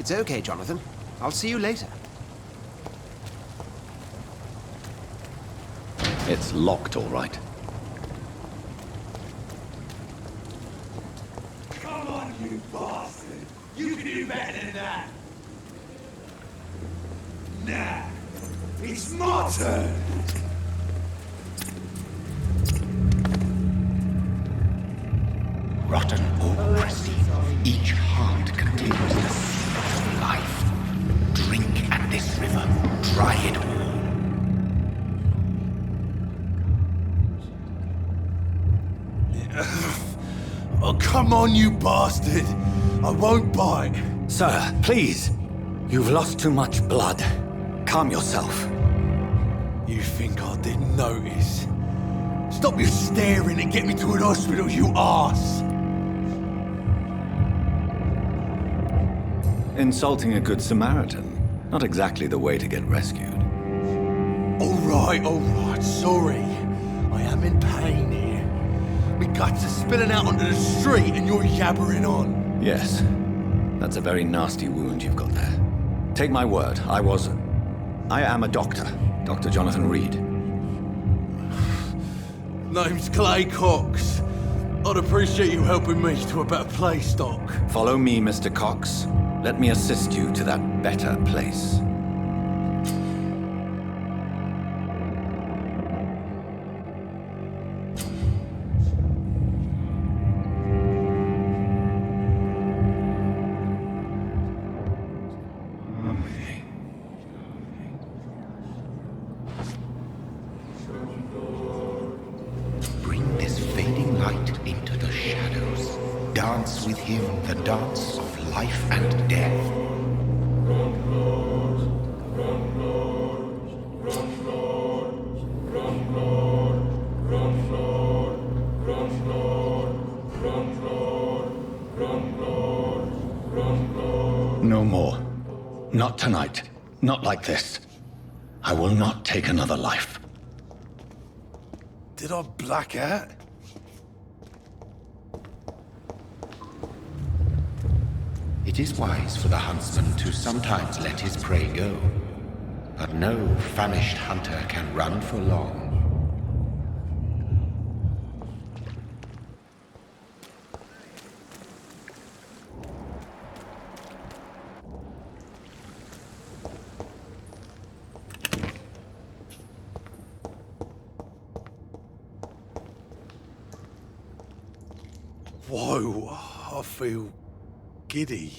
It's okay, Jonathan. I'll see you later. It's locked, all right. Come on, you bastard! You can do better than that! Nah, it's my turn! Rotten autocracy. Each heart contains the seed of life. Drink at this river, try it all. Oh, come on, you bastard! I won't bite! Sir, please. You've lost too much blood. Calm yourself. You think I didn't notice? Stop your staring and get me to an hospital, you arse! Insulting a good Samaritan. Not exactly the way to get rescued. Alright, sorry. I am in pain here. Me guts are spilling out onto the street and you're yabbering on. Yes. That's a very nasty wound you've got there. Take my word, I am a doctor. Dr. Jonathan Reid. Name's Clay Cox. I'd appreciate you helping me to a better place, Doc. Follow me, Mr. Cox. Let me assist you to that better place. Bring this fading light into the shadows. Dance with him the dance of life and death. No more. Not tonight. Not like this. I will not take another life. Did I black out? It is wise for the huntsman to sometimes let his prey go, but no famished hunter can run for long. Whoa, I feel giddy.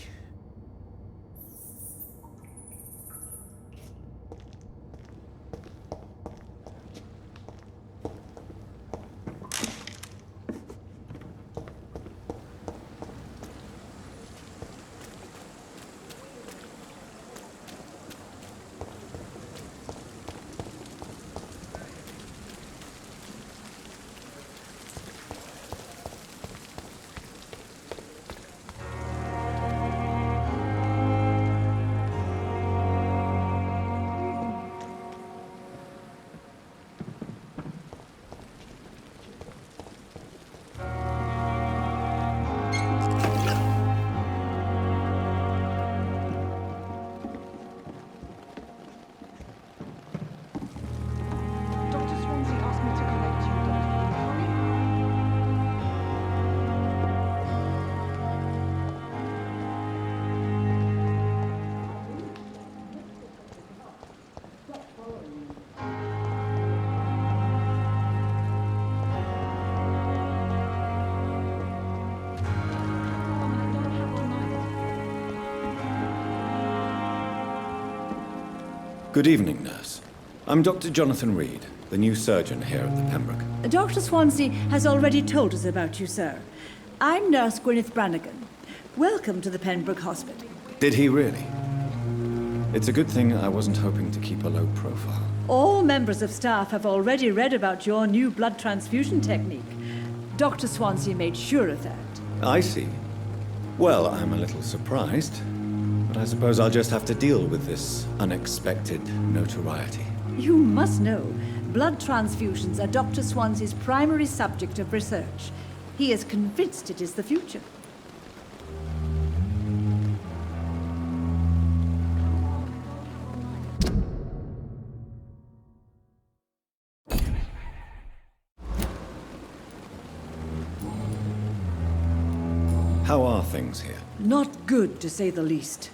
Good evening, nurse. I'm Dr. Jonathan Reid, the new surgeon here at the Pembroke. Dr. Swansea has already told us about you, sir. I'm Nurse Gwyneth Brannigan. Welcome to the Pembroke Hospital. Did he really? It's a good thing I wasn't hoping to keep a low profile. All members of staff have already read about your new blood transfusion technique. Dr. Swansea made sure of that. I see. Well, I'm a little surprised, but I suppose I'll just have to deal with this unexpected notoriety. You must know, blood transfusions are Dr. Swansea's primary subject of research. He is convinced it is the future. How are things here? Not good, to say the least.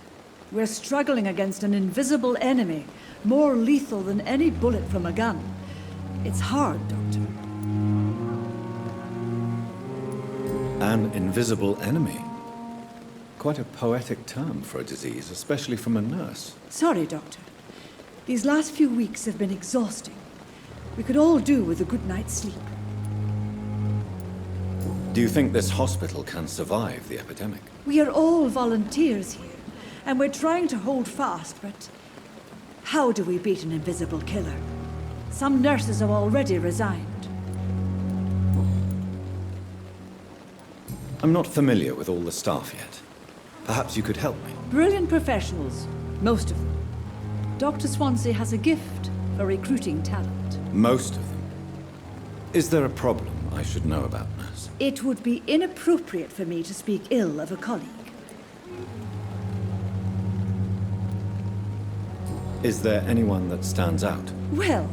We're struggling against an invisible enemy, more lethal than any bullet from a gun. It's hard, Doctor. An invisible enemy? Quite a poetic term for a disease, especially from a nurse. Sorry, Doctor. These last few weeks have been exhausting. We could all do with a good night's sleep. Do you think this hospital can survive the epidemic? We are all volunteers here, and we're trying to hold fast, but how do we beat an invisible killer? Some nurses have already resigned. I'm not familiar with all the staff yet. Perhaps you could help me. Brilliant professionals, most of them. Dr. Swansea has a gift for recruiting talent. Most of them. Is there a problem I should know about, nurse? It would be inappropriate for me to speak ill of a colleague. Is there anyone that stands out? Well,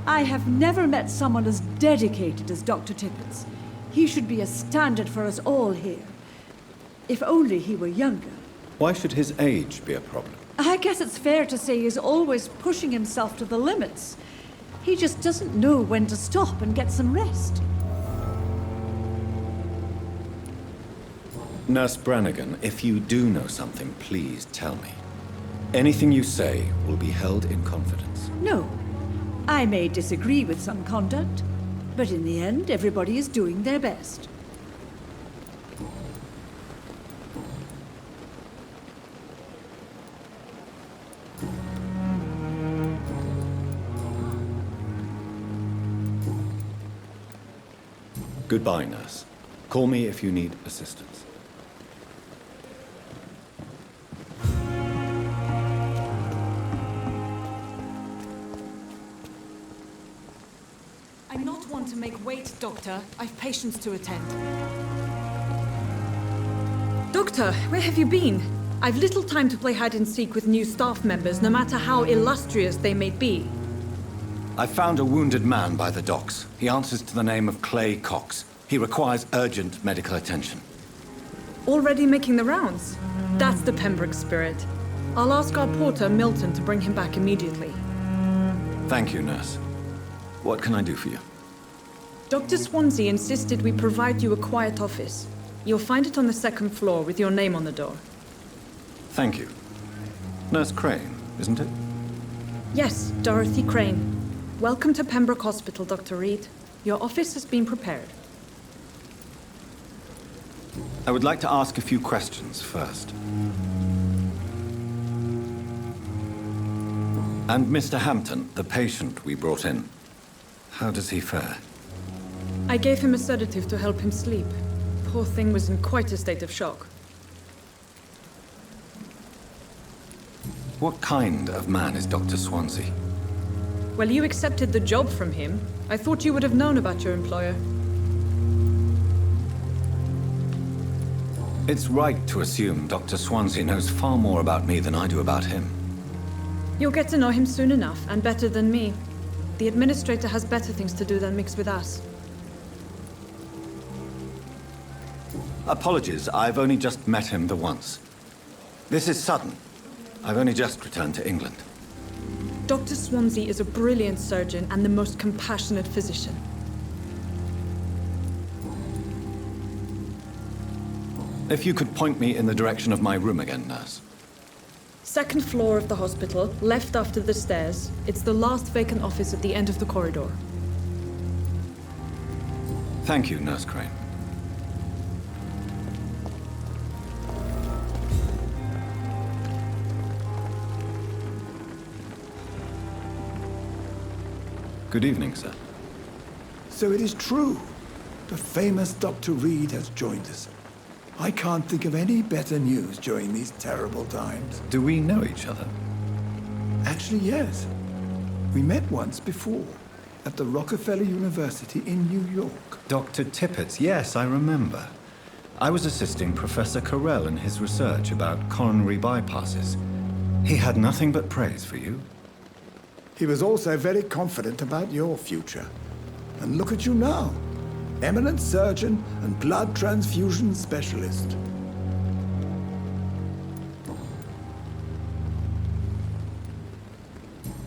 I have never met someone as dedicated as Dr. Tippett's. He should be a standard for us all here. If only he were younger. Why should his age be a problem? I guess it's fair to say he's always pushing himself to the limits. He just doesn't know when to stop and get some rest. Nurse Brannigan, if you do know something, please tell me. Anything you say will be held in confidence. No. I may disagree with some conduct, but in the end, everybody is doing their best. Goodbye, nurse. Call me if you need assistance. I'm not one to make wait, Doctor. I've patients to attend. Doctor, where have you been? I've little time to play hide and seek with new staff members, no matter how illustrious they may be. I found a wounded man by the docks. He answers to the name of Clay Cox. He requires urgent medical attention. Already making the rounds? That's the Pembroke spirit. I'll ask our porter, Milton, to bring him back immediately. Thank you, nurse. What can I do for you? Dr. Swansea insisted we provide you a quiet office. You'll find it on the second floor with your name on the door. Thank you. Nurse Crane, isn't it? Yes, Dorothy Crane. Welcome to Pembroke Hospital, Dr. Reid. Your office has been prepared. I would like to ask a few questions first. And Mr. Hampton, the patient we brought in, how does he fare? I gave him a sedative to help him sleep. Poor thing was in quite a state of shock. What kind of man is Dr. Swansea? Well, you accepted the job from him. I thought you would have known about your employer. It's right to assume Dr. Swansea knows far more about me than I do about him. You'll get to know him soon enough, and better than me. The administrator has better things to do than mix with us. Apologies, I've only just met him the once. This is sudden. I've only just returned to England. Dr. Swansea is a brilliant surgeon and the most compassionate physician. If you could point me in the direction of my room again, nurse. Second floor of the hospital, left after the stairs. It's the last vacant office at the end of the corridor. Thank you, Nurse Crane. Good evening, sir. So it is true. The famous Dr. Reid has joined us. I can't think of any better news during these terrible times. Do we know each other? Actually, yes. We met once before, at the Rockefeller University in New York. Dr. Tippett, yes, I remember. I was assisting Professor Carell in his research about coronary bypasses. He had nothing but praise for you. He was also very confident about your future. And look at you now. eminent surgeon and blood transfusion specialist.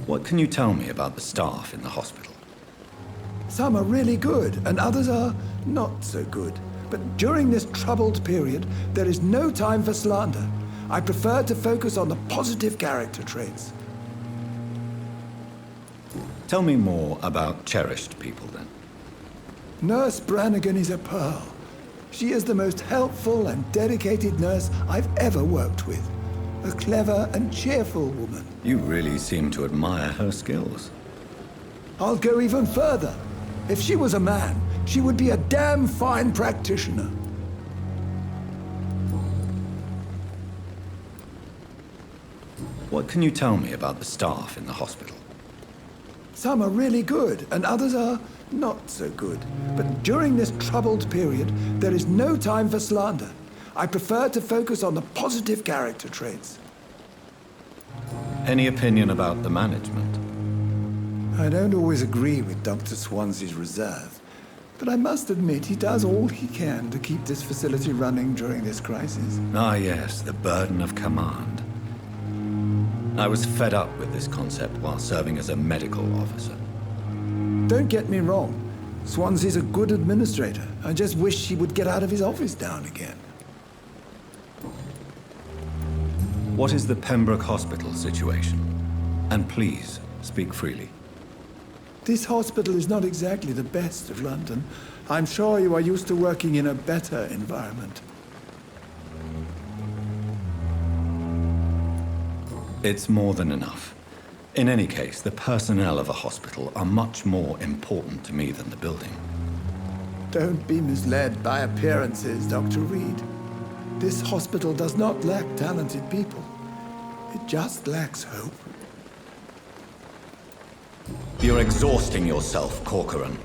What can you tell me about the staff in the hospital? Some are really good, and others are not so good. But during this troubled period, there is no time for slander. I prefer to focus on the positive character traits. Tell me more about cherished people, then. Nurse Brannigan is a pearl. She is the most helpful and dedicated nurse I've ever worked with. A clever and cheerful woman. You really seem to admire her skills. I'll go even further. If she was a man, she would be a damn fine practitioner. What can you tell me about the staff in the hospital? Some are really good, and others are not so good. But during this troubled period, there is no time for slander. I prefer to focus on the positive character traits. Any opinion about the management? I don't always agree with Dr. Swansea's reserve, but I must admit he does all he can to keep this facility running during this crisis. Ah, yes, the burden of command. I was fed up with this concept while serving as a medical officer. Don't get me wrong. Swansea's a good administrator. I just wish he would get out of his office down again. What is the Pembroke Hospital situation? And please, speak freely. This hospital is not exactly the best of London. I'm sure you are used to working in a better environment. It's more than enough. In any case, the personnel of a hospital are much more important to me than the building. Don't be misled by appearances, Dr. Reid. This hospital does not lack talented people. It just lacks hope. You're exhausting yourself, Corcoran.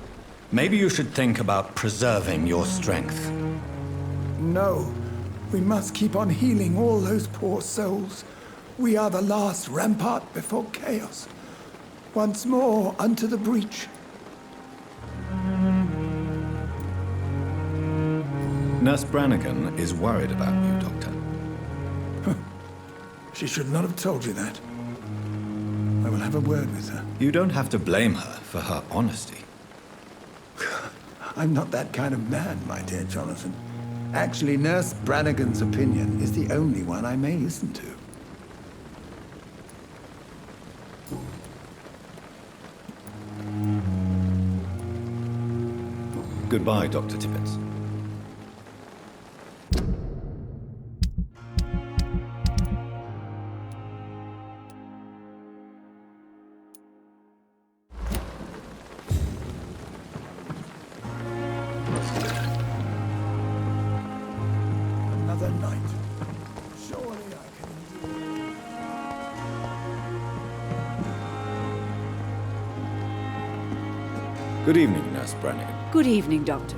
Maybe you should think about preserving your strength. No, we must keep on healing all those poor souls. We are the last rampart before chaos. Once more unto the breach. Nurse Brannigan is worried about you, Doctor. She should not have told you that. I will have a word with her. You don't have to blame her for her honesty. I'm not that kind of man, my dear Jonathan. Actually, Nurse Brannigan's opinion is the only one I may listen to. Goodbye, Dr. Tippett. Another night. Surely I can endure. Good evening, Nurse Brannigan. Good evening, Doctor.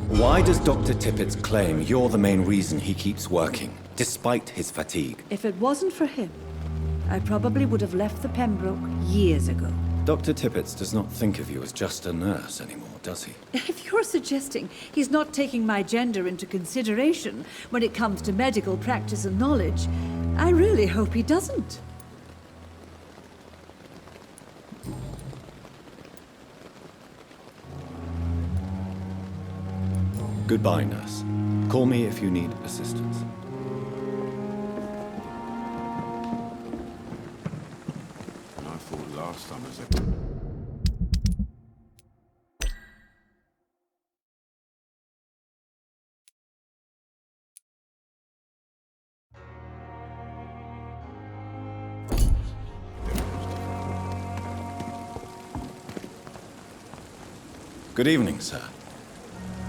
Why does Dr. Tippett claim you're the main reason he keeps working, despite his fatigue? If it wasn't for him, I probably would have left the Pembroke years ago. Dr. Tippett does not think of you as just a nurse anymore, does he? If you're suggesting he's not taking my gender into consideration when it comes to medical practice and knowledge, I really hope he doesn't. Goodbye, nurse. Call me if you need assistance. I thought last time was Good evening, sir.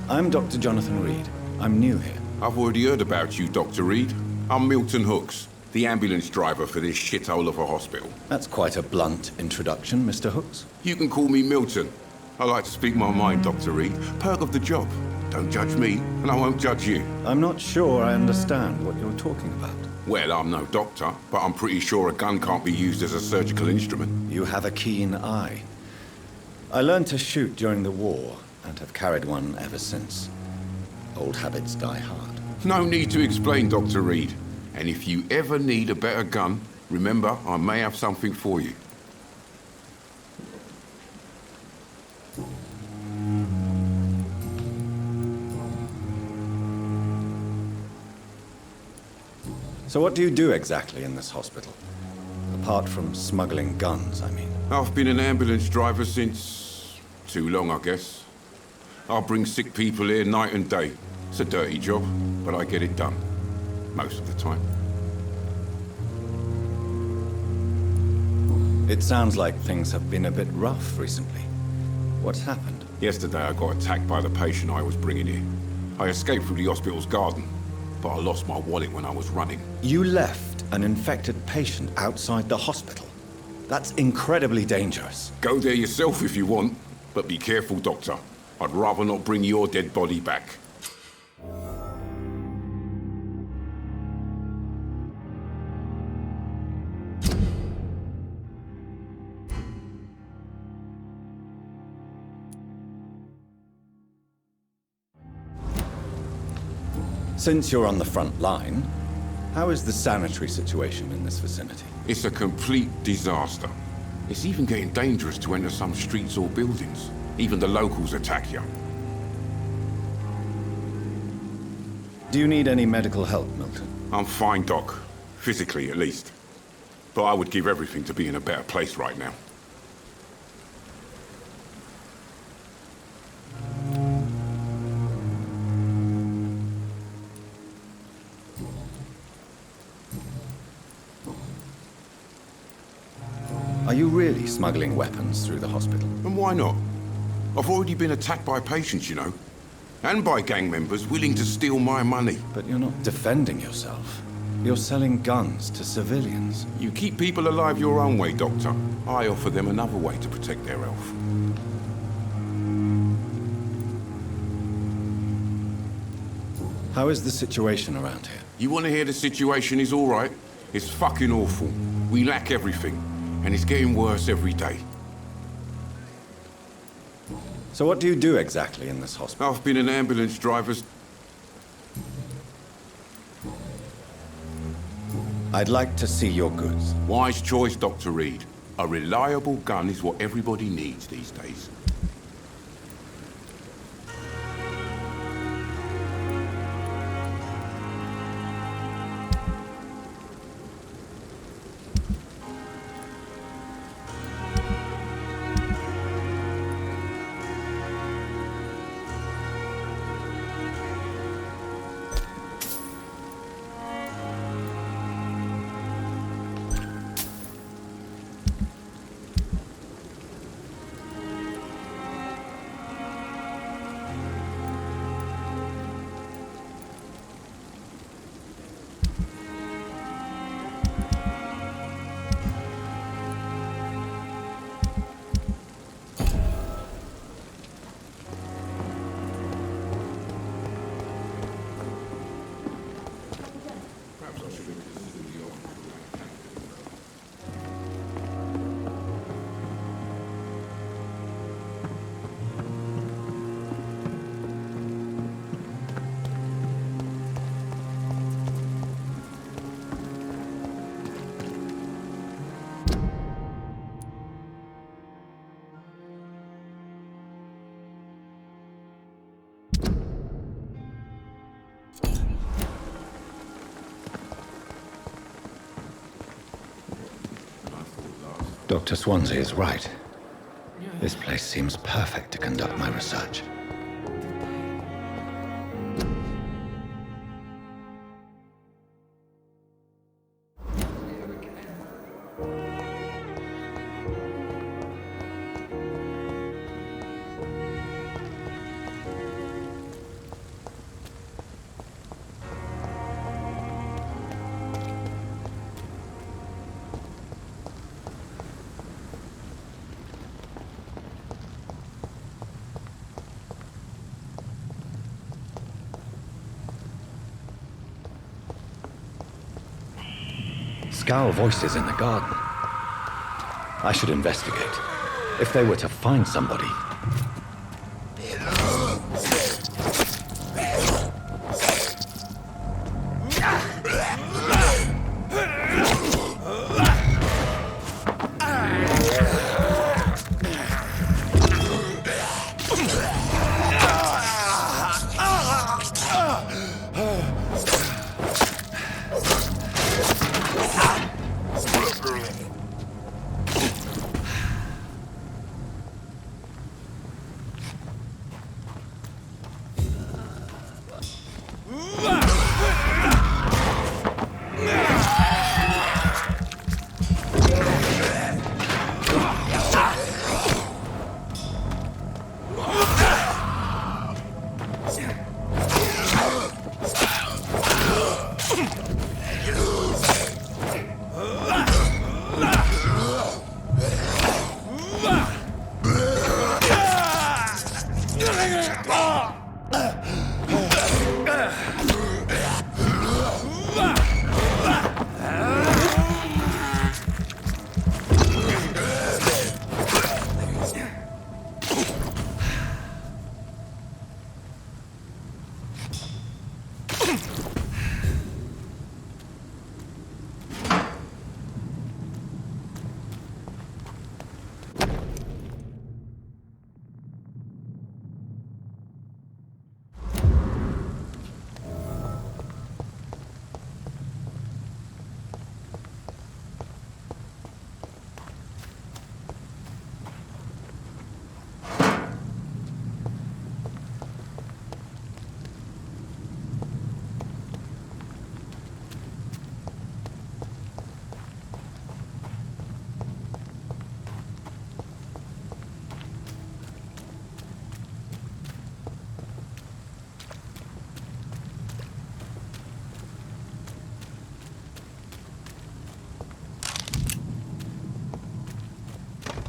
I'm Dr. Jonathan Reid. I'm new here. I've already heard about you, Dr. Reid. I'm Milton Hooks, the ambulance driver for this shithole of a hospital. That's quite a blunt introduction, Mr. Hooks. You can call me Milton. I like to speak my mind, Dr. Reid. Perk of the job. Don't judge me, and I won't judge you. I'm not sure I understand what you're talking about. Well, I'm no doctor, but I'm pretty sure a gun can't be used as a surgical instrument. You have a keen eye. I learned to shoot during the war, and have carried one ever since. Old habits die hard. No need to explain, Dr. Reid. And if you ever need a better gun, remember, I may have something for you. So what do you do exactly in this hospital? Apart from smuggling guns, I mean. I've been an ambulance driver since... too long, I guess. I bring sick people here night and day. It's a dirty job, but I get it done. Most of the time. It sounds like things have been a bit rough recently. What's happened? Yesterday I got attacked by the patient I was bringing here. I escaped through the hospital's garden, but I lost my wallet when I was running. You left an infected patient outside the hospital? That's incredibly dangerous. Go there yourself if you want, but be careful, Doctor. I'd rather not bring your dead body back. Since you're on the front line, how is the sanitary situation in this vicinity? It's a complete disaster. It's even getting dangerous to enter some streets or buildings. Even the locals attack you. Do you need any medical help, Milton? I'm fine, Doc. Physically, at least. But I would give everything to be in a better place right now. Are you really smuggling weapons through the hospital? And why not? I've already been attacked by patients, you know. And by gang members willing to steal my money. But you're not defending yourself. You're selling guns to civilians. You keep people alive your own way, Doctor. I offer them another way to protect their health. How is the situation around here? You want to hear the situation is all right? It's fucking awful. We lack everything. And it's getting worse every day. So what do you do exactly in this hospital? I've been an ambulance driver. I'd like to see your goods. Wise choice, Dr. Reid. A reliable gun is what everybody needs these days. Dr. Swansea is right. This place seems perfect to conduct my research. Scowl voices in the garden. I should investigate. If they were to find somebody...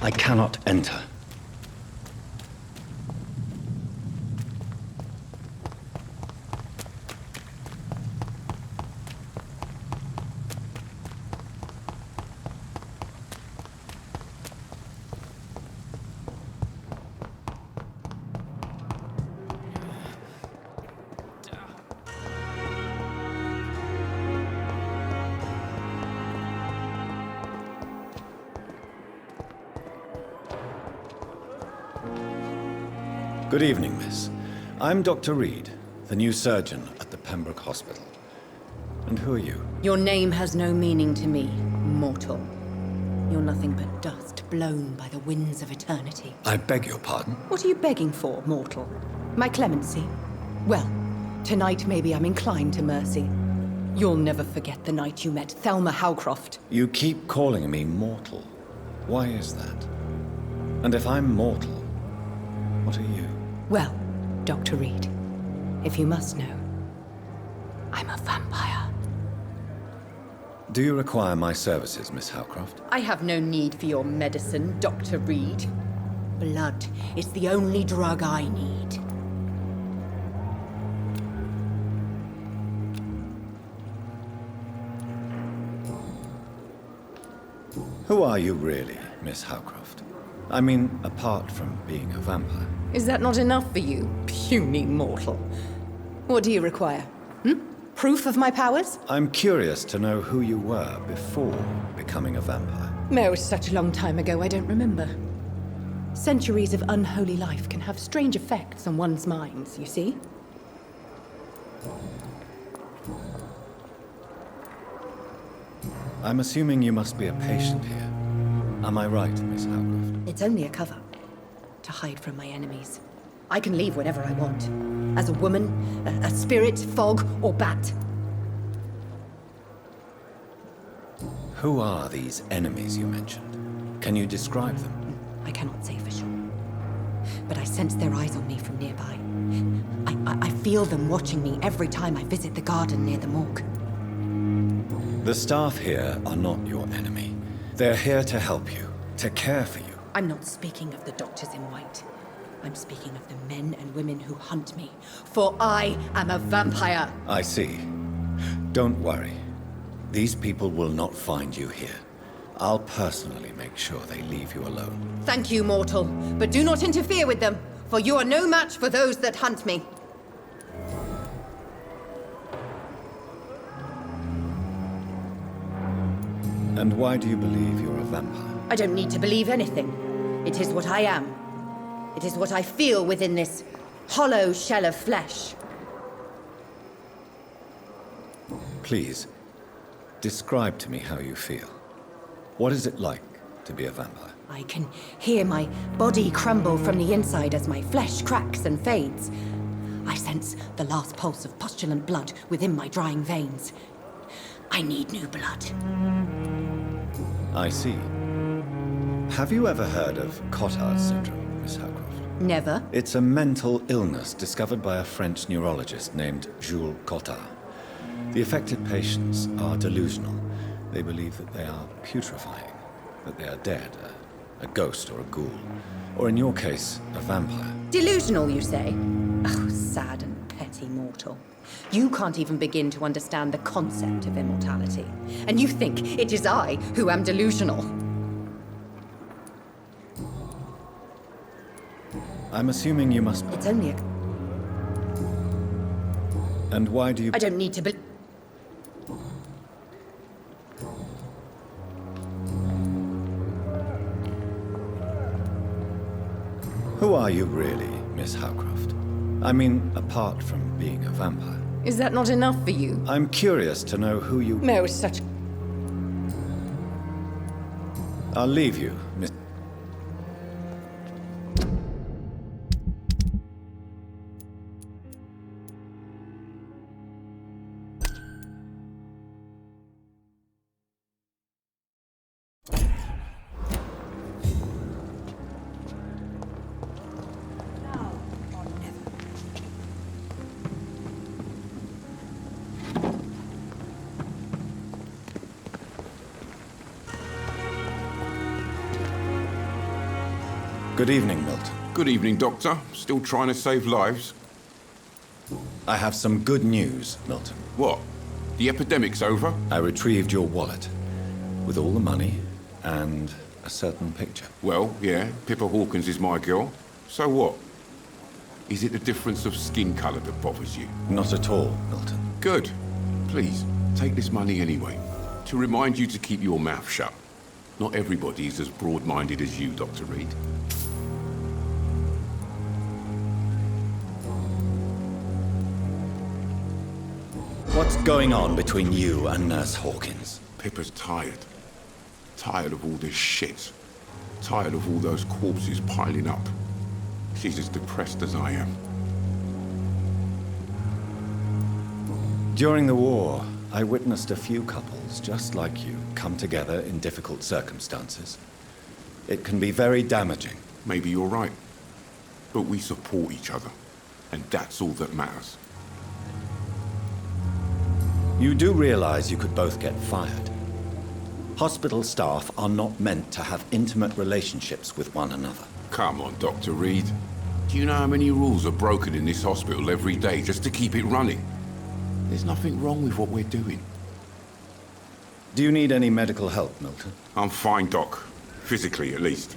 I cannot enter. Good evening, miss. I'm Dr. Reid, the new surgeon at the Pembroke Hospital. And who are you? Your name has no meaning to me, mortal. You're nothing but dust blown by the winds of eternity. I beg your pardon? What are you begging for, mortal? My clemency? Well, tonight maybe I'm inclined to mercy. You'll never forget the night you met Thelma Howcroft. You keep calling me mortal. Why is that? And if I'm mortal, what are you? Well, Dr. Reid, if you must know, I'm a vampire. Do you require my services, Miss Howcroft? I have no need for your medicine, Dr. Reid. Blood is the only drug I need. Who are you really, Miss Howcroft? I mean, apart from being a vampire. Is that not enough for you, puny mortal? What do you require? Proof of my powers? I'm curious to know who you were before becoming a vampire. It was such a long time ago, I don't remember. Centuries of unholy life can have strange effects on one's minds, you see? I'm assuming you must be a patient here. Am I right, Miss Howcroft? It's only a cover. To hide from my enemies. I can leave whenever I want. As a woman, a spirit, fog, or bat. Who are these enemies you mentioned? Can you describe them? I cannot say for sure. But I sense their eyes on me from nearby. I feel them watching me every time I visit the garden near the morgue. The staff here are not your enemy. They're here to help you, to care for you. I'm not speaking of the doctors in white. I'm speaking of the men and women who hunt me. For I am a vampire. I see. Don't worry. These people will not find you here. I'll personally make sure they leave you alone. Thank you, mortal, but do not interfere with them, for you are no match for those that hunt me. And why do you believe you're a vampire? I don't need to believe anything. It is what I am. It is what I feel within this hollow shell of flesh. Please, describe to me how you feel. What is it like to be a vampire? I can hear my body crumble from the inside as my flesh cracks and fades. I sense the last pulse of pustulant blood within my drying veins. I need new blood. I see. Have you ever heard of Cotard syndrome, Miss Howcroft? Never. It's a mental illness discovered by a French neurologist named Jules Cotard. The affected patients are delusional. They believe that they are putrefying, that they are dead, a ghost or a ghoul, or in your case, a vampire. Delusional, you say? Oh, sad and petty mortal. You can't even begin to understand the concept of immortality. And you think it is I who am delusional. I'm assuming you must... It's only a... And why do you... I don't need to be... Who are you really, Miss Howcroft? I mean, apart from being a vampire. Is that not enough for you? I'm curious to know who you... No, such... I'll leave you, Miss... Good evening, Milton. Good evening, Doctor. Still trying to save lives? I have some good news, Milton. What? The epidemic's over? I retrieved your wallet with all the money and a certain picture. Well, yeah, Pippa Hawkins is my girl. So what? Is it the difference of skin colour that bothers you? Not at all, Milton. Good. Please, take this money anyway. To remind you to keep your mouth shut. Not everybody is as broad-minded as you, Dr. Reid. What's going on between you and Nurse Hawkins? Pippa's tired. Tired of all this shit. Tired of all those corpses piling up. She's as depressed as I am. During the war, I witnessed a few couples just like you come together in difficult circumstances. It can be very damaging. Maybe you're right. But we support each other. And that's all that matters. You do realize you could both get fired. Hospital staff are not meant to have intimate relationships with one another. Come on, Dr. Reid. Do you know how many rules are broken in this hospital every day just to keep it running? There's nothing wrong with what we're doing. Do you need any medical help, Milton? I'm fine, Doc. Physically, at least.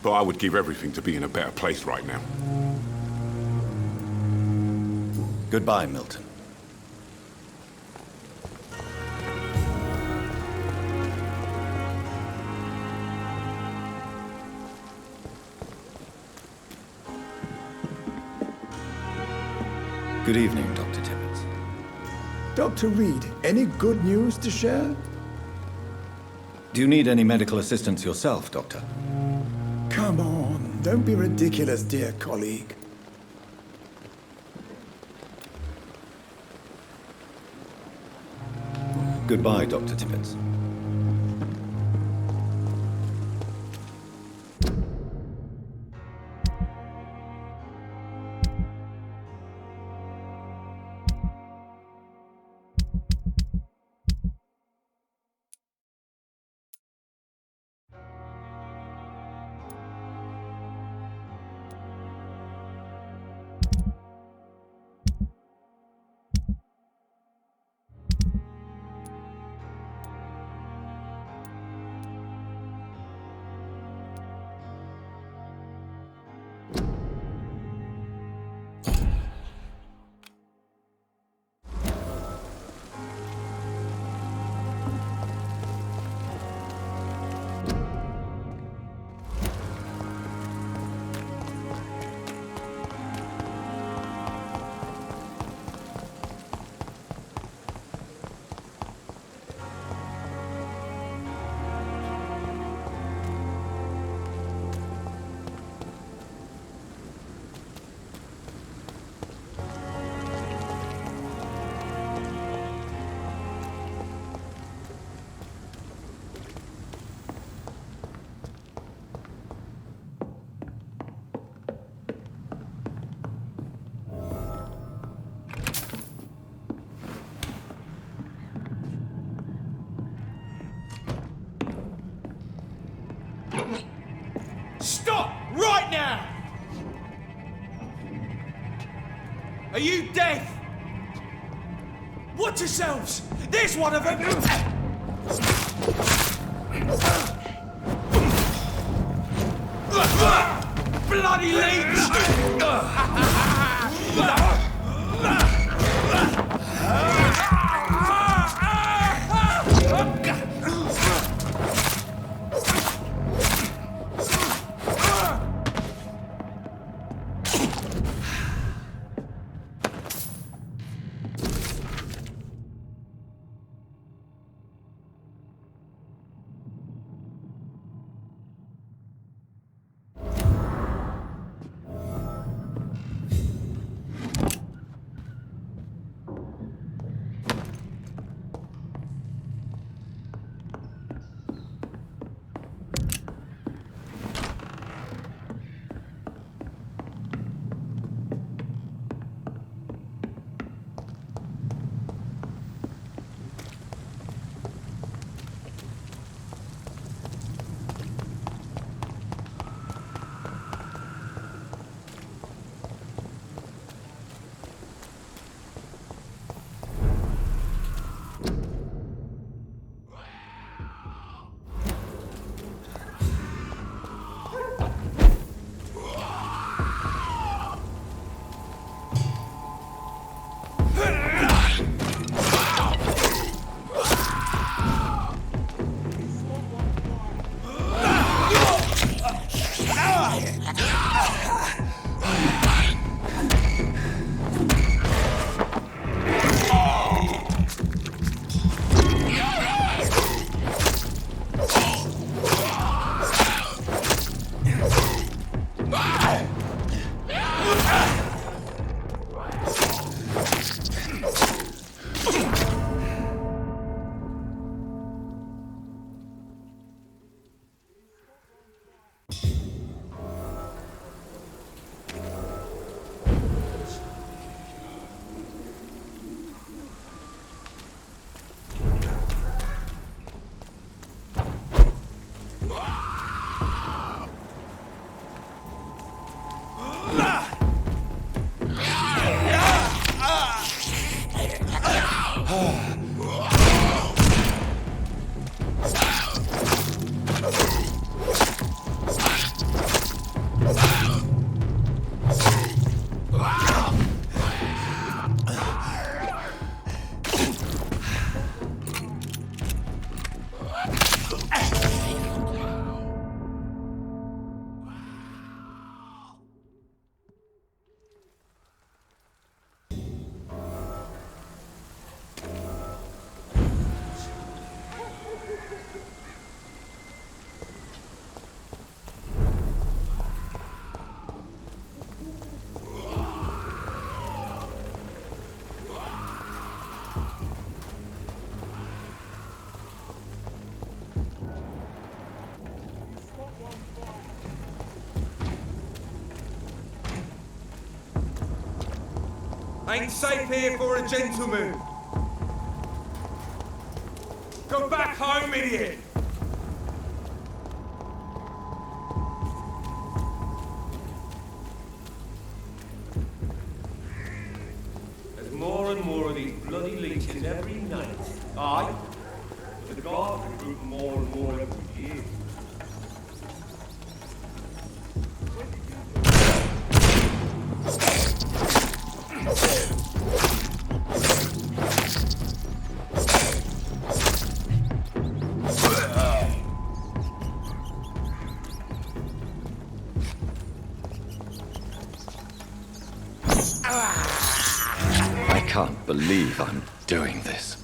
But I would give everything to be in a better place right now. Goodbye, Milton. Good evening, Dr. Tibbets. Dr. Reid, any good news to share? Do you need any medical assistance yourself, Doctor? Come on, don't be ridiculous, dear colleague. Goodbye, Dr. Tibbets. right now! Are you deaf? Watch yourselves! There's one of them! Bloody leech! Ain't safe here for a gentleman. Go back home, idiot! There's more and more of these bloody leeches every night. Aye, but the guards recruit more and more every year. I can't believe I'm doing this.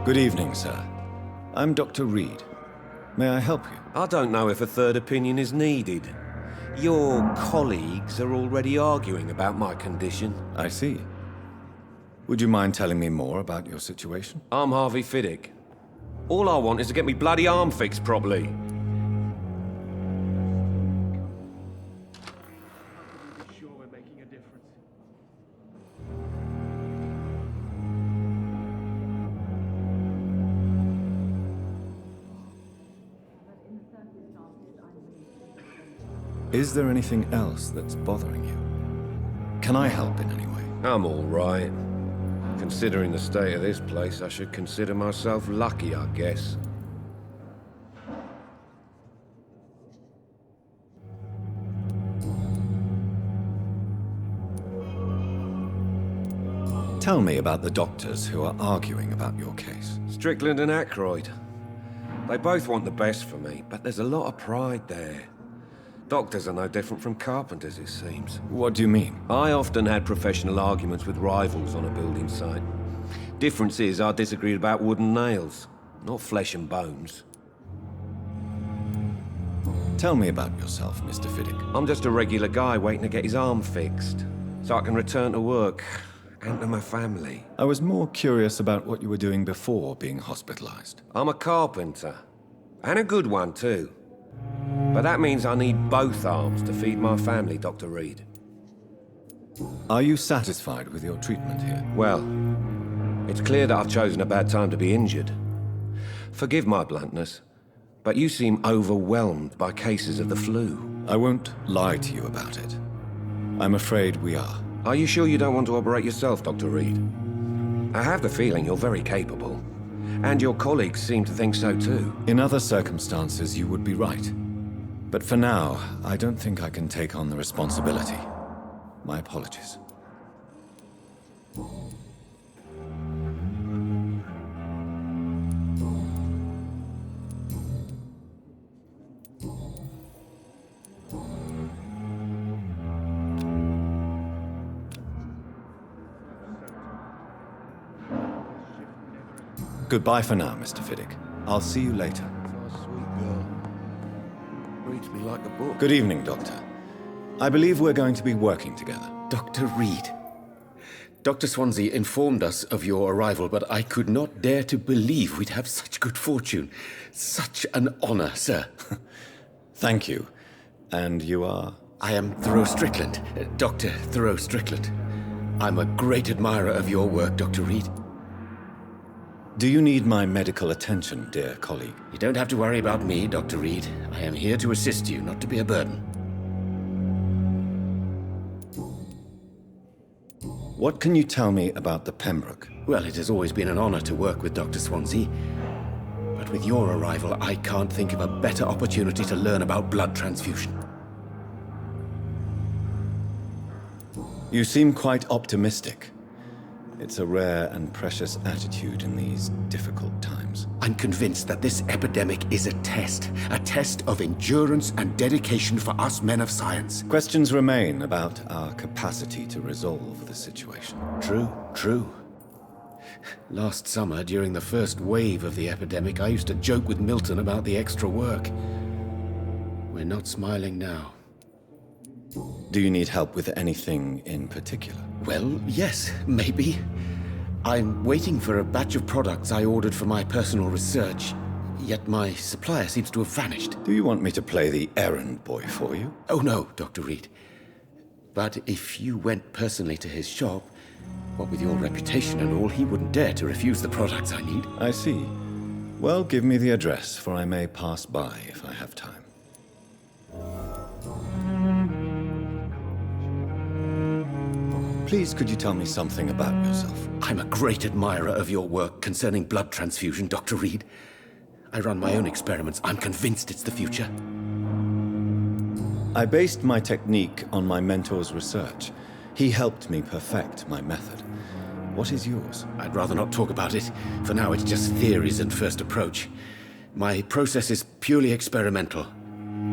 Good evening, sir. I'm Dr. Reid. May I help you? I don't know if a third opinion is needed. Your colleagues are already arguing about my condition. I see. Would you mind telling me more about your situation? I'm Harvey Fiddick. All I want is to get me bloody arm fixed properly. Sure we're making a difference. Is there anything else that's bothering you? Can I help in any way? I'm all right. Considering the state of this place, I should consider myself lucky, I guess. Tell me about the doctors who are arguing about your case. Strickland and Aykroyd. They both want the best for me, but there's a lot of pride there. Doctors are no different from carpenters, it seems. What do you mean? I often had professional arguments with rivals on a building site. Difference is, I disagreed about wooden nails, not flesh and bones. Tell me about yourself, Mr. Fiddick. I'm just a regular guy waiting to get his arm fixed, so I can return to work and to my family. I was more curious about what you were doing before being hospitalized. I'm a carpenter, and a good one too. But that means I need both arms to feed my family, Dr. Reid. Are you satisfied with your treatment here? Well, it's clear that I've chosen a bad time to be injured. Forgive my bluntness, but you seem overwhelmed by cases of the flu. I won't lie to you about it. I'm afraid we are. Are you sure you don't want to operate yourself, Dr. Reid? I have the feeling you're very capable, and your colleagues seem to think so too. In other circumstances, you would be right. But for now, I don't think I can take on the responsibility. My apologies. Goodbye for now, Mr. Fiddick. I'll see you later. Sweet girl. Reads me like a book. Good evening, Doctor. I believe we're going to be working together. Dr. Reid. Dr. Swansea informed us of your arrival, but I could not dare to believe we'd have such good fortune. Such an honor, sir. Thank you. And you are? I am Thoreau Strickland, Dr. Thoreau Strickland. I'm a great admirer of your work, Dr. Reid. Do you need my medical attention, dear colleague? You don't have to worry about me, Dr. Reid. I am here to assist you, not to be a burden. What can you tell me about the Pembroke? Well, it has always been an honor to work with Dr. Swansea. But with your arrival, I can't think of a better opportunity to learn about blood transfusion. You seem quite optimistic. It's a rare and precious attitude in these difficult times. I'm convinced that this epidemic is a test of endurance and dedication for us men of science. Questions remain about our capacity to resolve the situation. True. Last summer, during the first wave of the epidemic, I used to joke with Milton about the extra work. We're not smiling now. Do you need help with anything in particular? Well, yes, maybe. I'm waiting for a batch of products I ordered for my personal research, yet my supplier seems to have vanished. Do you want me to play the errand boy for you? Oh no, Dr. Reid. But if you went personally to his shop, what with your reputation and all, he wouldn't dare to refuse the products I need. I see. Well, give me the address, for I may pass by if I have time. Please, could you tell me something about yourself? I'm a great admirer of your work concerning blood transfusion, Dr. Reid. I run my own experiments. I'm convinced it's the future. I based my technique on my mentor's research. He helped me perfect my method. What is yours? I'd rather not talk about it. For now, it's just theories and first approach. My process is purely experimental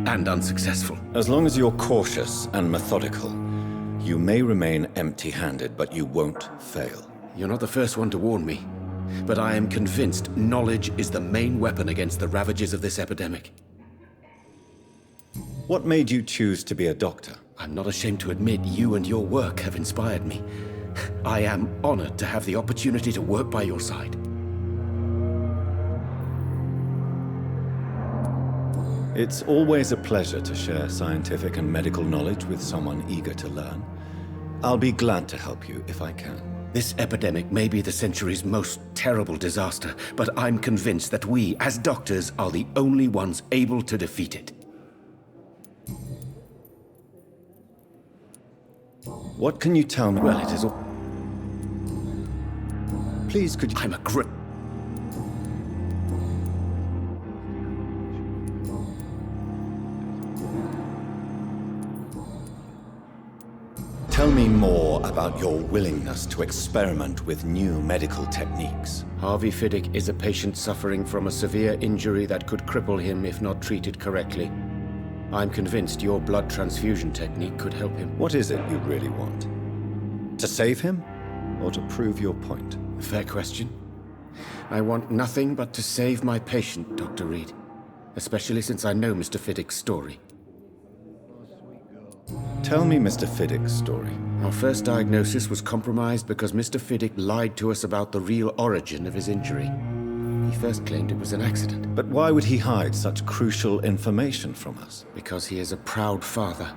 and unsuccessful. As long as you're cautious and methodical, you may remain empty-handed, but you won't fail. You're not the first one to warn me. but I am convinced knowledge is the main weapon against the ravages of this epidemic. What made you choose to be a doctor? I'm not ashamed to admit you and your work have inspired me. I am honored to have the opportunity to work by your side. It's always a pleasure to share scientific and medical knowledge with someone eager to learn. I'll be glad to help you if I can. This epidemic may be the century's most terrible disaster, but I'm convinced that we, as doctors, are the only ones able to defeat it. What can you tell me? Well, it is all... Please, could you... I'm a great... Tell me more about your willingness to experiment with new medical techniques. Harvey Fiddick is a patient suffering from a severe injury that could cripple him if not treated correctly. I'm convinced your blood transfusion technique could help him. What is it you really want? To save him, or to prove your point? Fair question. I want nothing but to save my patient, Dr. Reid. Especially since I know Mr. Fiddick's story. Tell me Mr. Fiddick's story. Our first diagnosis was compromised because Mr. Fiddick lied to us about the real origin of his injury. He first claimed it was an accident. But why would he hide such crucial information from us? Because he is a proud father,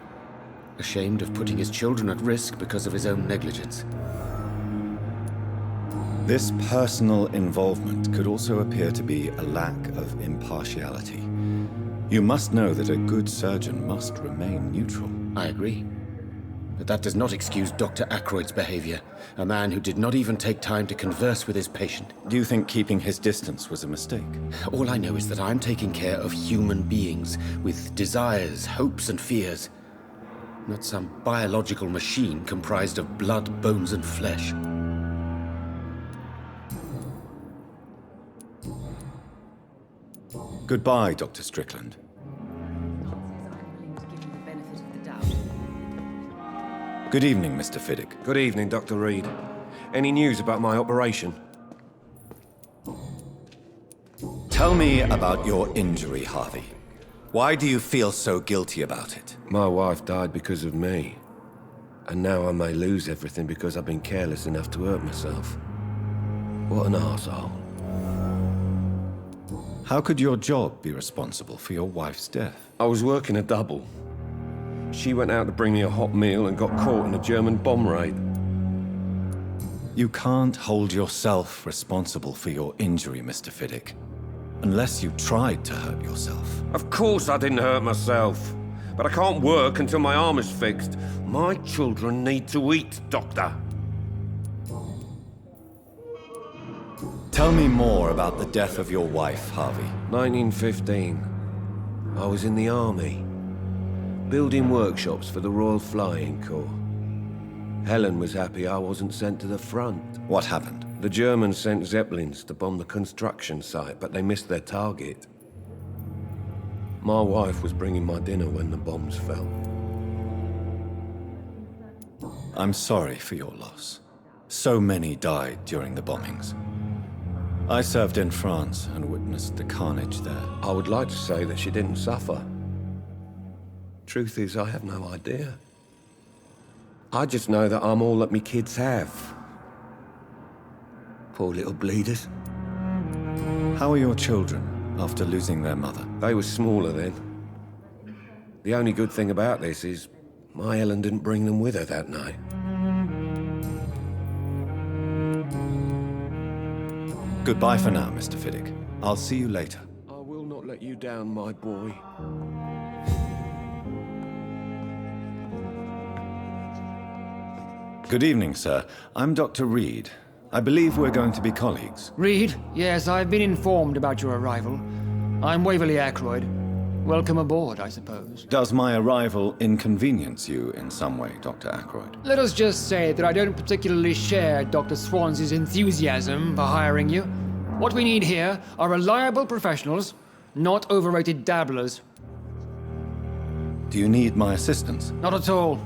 ashamed of putting his children at risk because of his own negligence. This personal involvement could also appear to be a lack of impartiality. You must know that a good surgeon must remain neutral. I agree. But that does not excuse Dr. Ackroyd's behavior, a man who did not even take time to converse with his patient. Do you think keeping his distance was a mistake? All I know is that I'm taking care of human beings with desires, hopes, and fears. Not some biological machine comprised of blood, bones, and flesh. Goodbye, Dr. Strickland. Good evening, Mr. Fiddick. Good evening, Dr. Reid. Any news about my operation? Tell me about your injury, Harvey. Why do you feel so guilty about it? My wife died because of me. And now I may lose everything because I've been careless enough to hurt myself. What an arsehole. How could your job be responsible for your wife's death? I was working a double. She went out to bring me a hot meal and got caught in a German bomb raid. You can't hold yourself responsible for your injury, Mr. Fiddick. Unless you tried to hurt yourself. Of course I didn't hurt myself. But I can't work until my arm is fixed. My children need to eat, Doctor. Tell me more about the death of your wife, Harvey. 1915. I was in the army. Building workshops for the Royal Flying Corps. Helen was happy I wasn't sent to the front. What happened? The Germans sent Zeppelins to bomb the construction site, but they missed their target. My wife was bringing my dinner when the bombs fell. I'm sorry for your loss. So many died during the bombings. I served in France and witnessed the carnage there. I would like to say that she didn't suffer. Truth is, I have no idea. I just know that I'm all that me kids have. Poor little bleeders. How are your children after losing their mother? They were smaller then. The only good thing about this is my Helen didn't bring them with her that night. Goodbye for now, Mr. Fiddick. I'll see you later. I will not let you down, my boy. Good evening, sir. I'm Dr. Reid. I believe we're going to be colleagues. Reid? Yes, I've been informed about your arrival. I'm Waverly Ackroyd. Welcome aboard, I suppose. Does my arrival inconvenience you in some way, Dr. Ackroyd? Let us just say that I don't particularly share Dr. Swans's enthusiasm for hiring you. What we need here are reliable professionals, not overrated dabblers. Do you need my assistance? Not at all.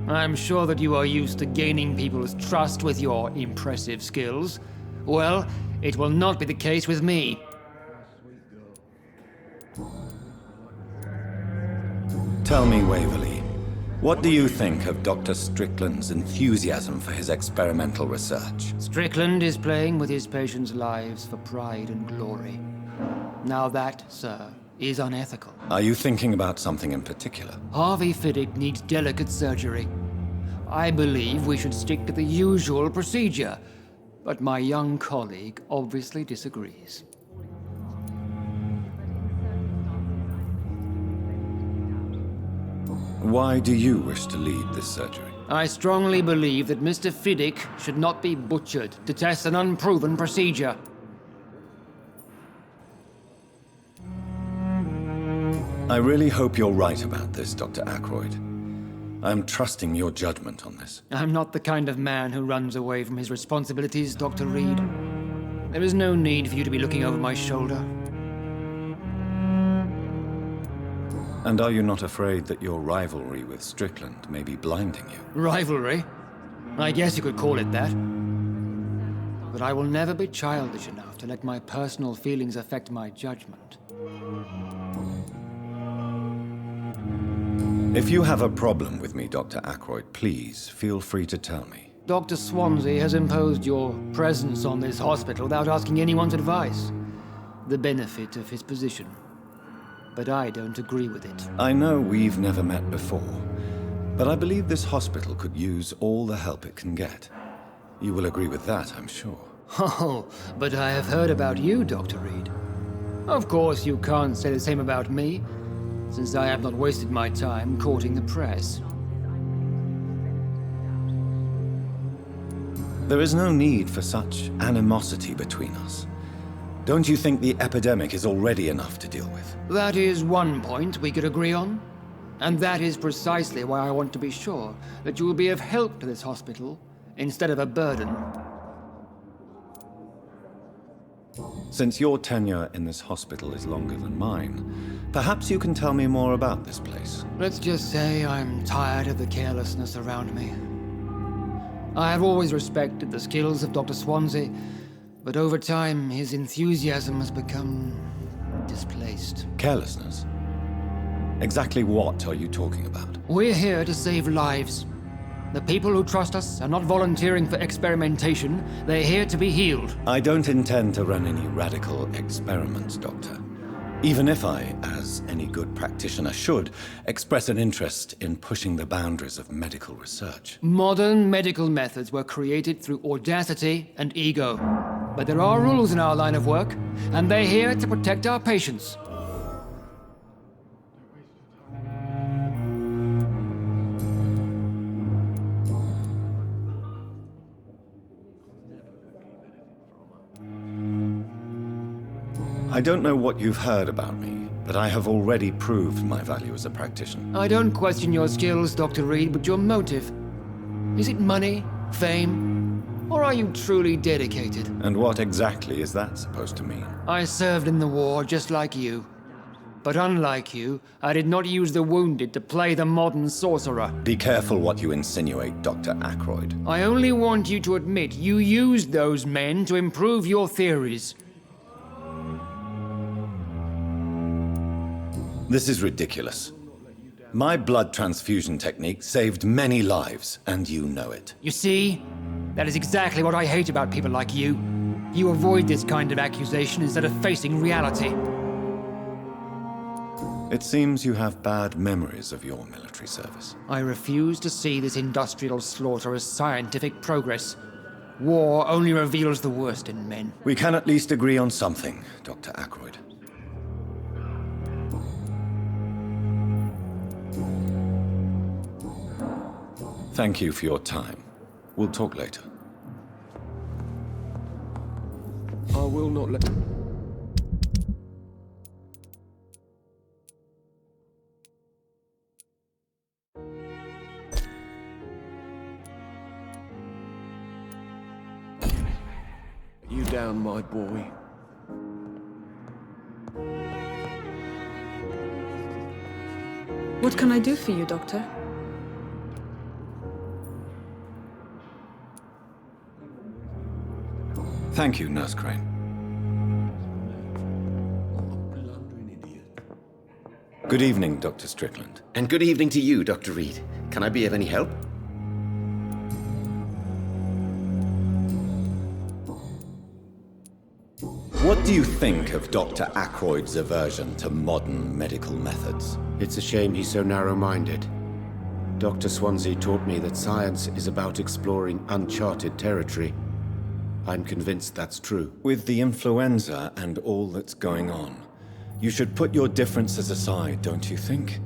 I'm sure that you are used to gaining people's trust with your impressive skills. Well, It will not be the case with me. Tell me, Waverley, what do you think of Dr. Strickland's enthusiasm for his experimental research? Strickland is playing with his patients' lives for pride and glory. Now that, sir, is unethical. Are you thinking about something in particular? Harvey Fiddick needs delicate surgery. I believe we should stick to the usual procedure, but my young colleague obviously disagrees. Why do you wish to lead this surgery? I strongly believe that Mr. Fiddick should not be butchered to test an unproven procedure. I really hope you're right about this, Dr. Ackroyd. I'm trusting your judgment on this. I'm not the kind of man who runs away from his responsibilities, Dr. Reid. There is no need for you to be looking over my shoulder. And are you not afraid that your rivalry with Strickland may be blinding you? Rivalry? I guess you could call it that. But I will never be childish enough to let my personal feelings affect my judgment. If you have a problem with me, Dr. Ackroyd, please feel free to tell me. Dr. Swansea has imposed your presence on this hospital without asking anyone's advice. The benefit of his position. But I don't agree with it. I know we've never met before, but I believe this hospital could use all the help it can get. You will agree with that, I'm sure. Oh, but I have heard about you, Dr. Reid. Of course, you can't say the same about me, since I have not wasted my time courting the press. There is no need for such animosity between us. Don't you think the epidemic is already enough to deal with? That is one point we could agree on. And that is precisely why I want to be sure that you will be of help to this hospital instead of a burden. Since your tenure in this hospital is longer than mine, perhaps you can tell me more about this place. Let's just say I'm tired of the carelessness around me. I have always respected the skills of Dr. Swansea, but over time his enthusiasm has become displaced. Carelessness? Exactly what are you talking about? We're here to save lives. The people who trust us are not volunteering for experimentation. They're here to be healed. I don't intend to run any radical experiments, Doctor. Even if I, as any good practitioner should, express an interest in pushing the boundaries of medical research. Modern medical methods were created through audacity and ego. But there are rules in our line of work, and they're here to protect our patients. I don't know what you've heard about me, but I have already proved my value as a practitioner. I don't question your skills, Dr. Reid, but your motive. Is it money, fame, or are you truly dedicated? And what exactly is that supposed to mean? I served in the war just like you. But unlike you, I did not use the wounded to play the modern sorcerer. Be careful what you insinuate, Dr. Ackroyd. I only want you to admit you used those men to improve your theories. This is ridiculous. My blood transfusion technique saved many lives, and you know it. You see? That is exactly what I hate about people like you. You avoid this kind of accusation instead of facing reality. It seems you have bad memories of your military service. I refuse to see this industrial slaughter as scientific progress. War only reveals the worst in men. We can at least agree on something, Dr. Ackroyd. Thank you for your time. We'll talk later. I will not let... You down, my boy. What can I do for you, Doctor? Thank you, Nurse Crane. Good evening, Dr. Strickland. And good evening to you, Dr. Reid. Can I be of any help? What do you think of Dr. Ackroyd's aversion to modern medical methods? It's a shame he's so narrow-minded. Dr. Swansea taught me that science is about exploring uncharted territory. I'm convinced that's true. With the influenza and all that's going on, you should put your differences aside, don't you think?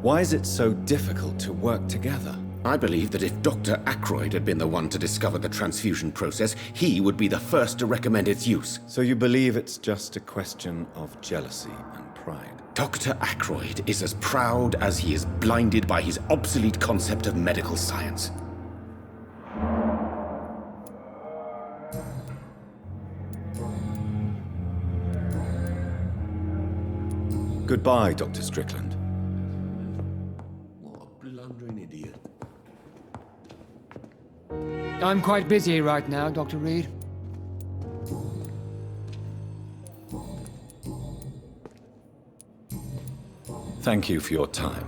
Why is it so difficult to work together? I believe that if Dr. Ackroyd had been the one to discover the transfusion process, he would be the first to recommend its use. So you believe it's just a question of jealousy and pride? Dr. Ackroyd is as proud as he is blinded by his obsolete concept of medical science. Goodbye, Dr. Strickland. What a blundering idiot. I'm quite busy right now, Dr. Reid. Thank you for your time.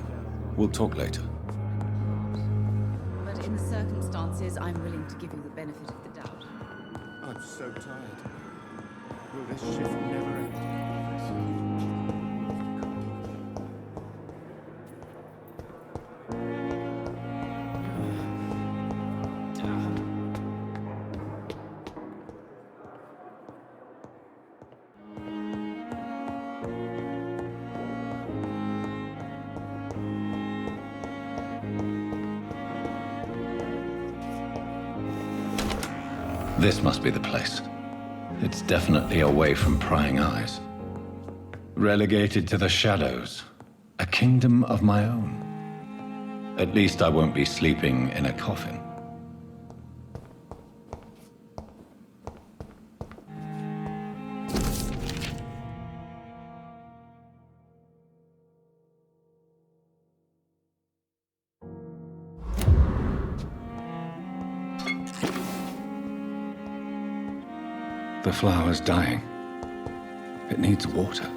We'll talk later. But in the circumstances, I'm willing to give you the benefit of the doubt. I'm so tired. Will this shift never end? This must be the place. It's definitely away from prying eyes. Relegated to the shadows. A kingdom of my own. At least I won't be sleeping in a coffin. The flower's dying. It needs water.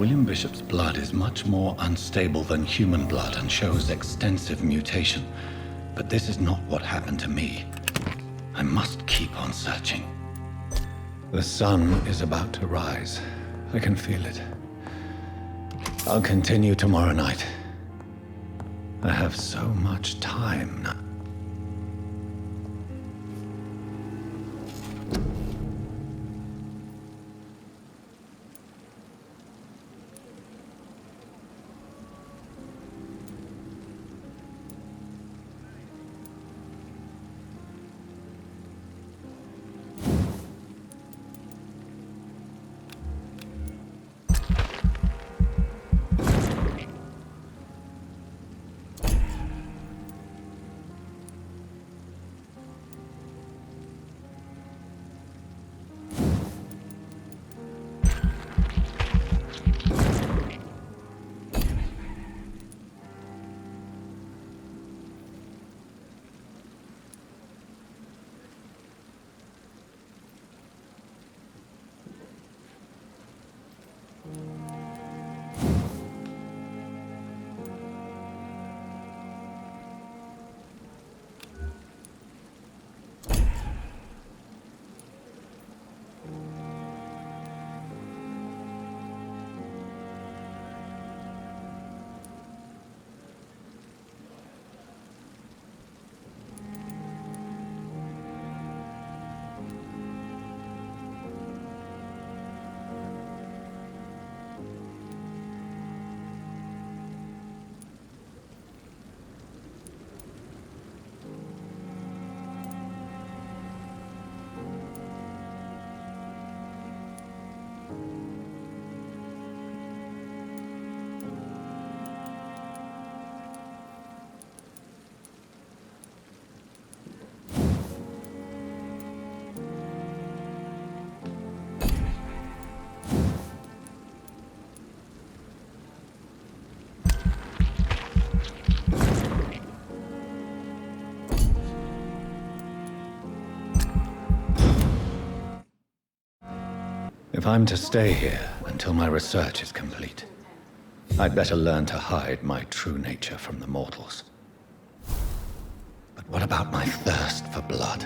William Bishop's blood is much more unstable than human blood and shows extensive mutation. But this is not what happened to me. I must keep on searching. The sun is about to rise. I can feel it. I'll continue tomorrow night. I have so much time now. If I'm to stay here until my research is complete, I'd better learn to hide my true nature from the mortals. But what about my thirst for blood?